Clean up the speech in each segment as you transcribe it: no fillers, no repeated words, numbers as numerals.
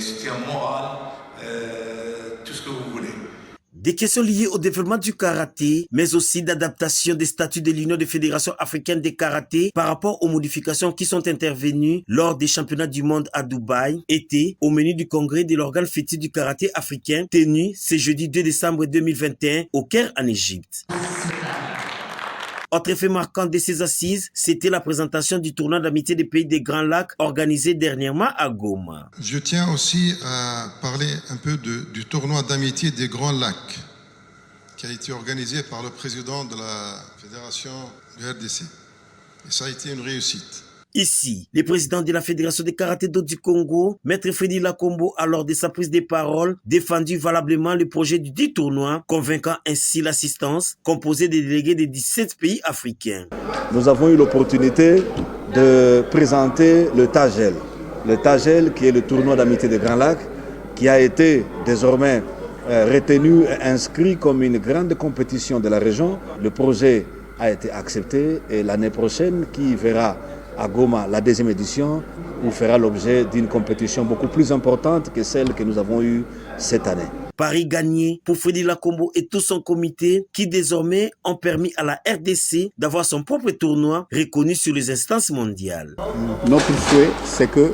soutien moral, tout ce que vous voulez. Des questions liées au développement du karaté, mais aussi d'adaptation des statuts de l'Union des fédérations africaines de karaté par rapport aux modifications qui sont intervenues lors des championnats du monde à Dubaï, étaient au menu du congrès de l'organe fétiche du karaté africain tenu ce jeudi 2 décembre 2021 au Caire en Égypte. Autre fait marquant de ces assises, c'était la présentation du tournoi d'amitié des pays des Grands Lacs organisé dernièrement à Goma. Je tiens aussi à parler un peu du tournoi d'amitié des Grands Lacs qui a été organisé par le président de la fédération du RDC. Et ça a été une réussite. Ici, le président de la Fédération de karaté do du Congo, Maître Freddy Lakombo, a lors de sa prise de parole, défendu valablement le projet du dit tournoi, convainquant ainsi l'assistance, composée des délégués des 17 pays africains. Nous avons eu l'opportunité de présenter le TAGEL. Le TAGEL qui est le tournoi d'amitié des Grands Lacs, qui a été désormais retenu et inscrit comme une grande compétition de la région. Le projet a été accepté et l'année prochaine, qui verra à Goma la deuxième édition, où fera l'objet d'une compétition beaucoup plus importante que celle que nous avons eue cette année. Paris gagné pour Freddy Lakombo et tout son comité qui désormais ont permis à la RDC d'avoir son propre tournoi reconnu sur les instances mondiales. Notre souhait, c'est que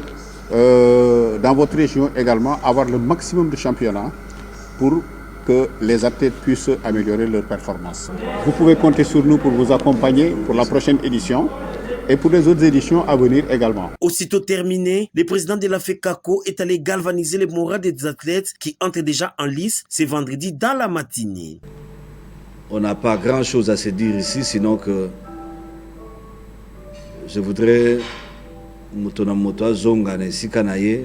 dans votre région également, avoir le maximum de championnats pour que les athlètes puissent améliorer leur performance. Vous pouvez compter sur nous pour vous accompagner pour la prochaine édition et pour les autres éditions à venir également. Aussitôt terminé, le président de la FECACO est allé galvaniser le moral des athlètes qui entrent déjà en lice ce vendredi dans la matinée. On n'a pas grand-chose à se dire ici, sinon que je voudrais Mutonamoto Zonga na esika na ye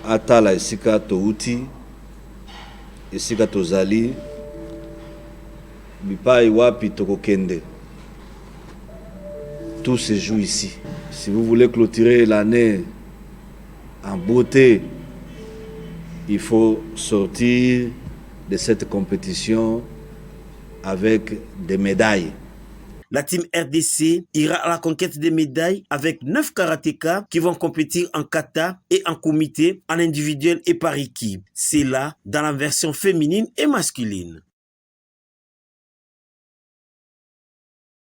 atala esika touti esika tozali bipai wapi tokokende. Tout se joue ici. Si vous voulez clôturer l'année en beauté, il faut sortir de cette compétition avec des médailles. La team RDC ira à la conquête des médailles avec 9 karatékas qui vont compétir en kata et en comité, en individuel et par équipe. C'est là dans la version féminine et masculine.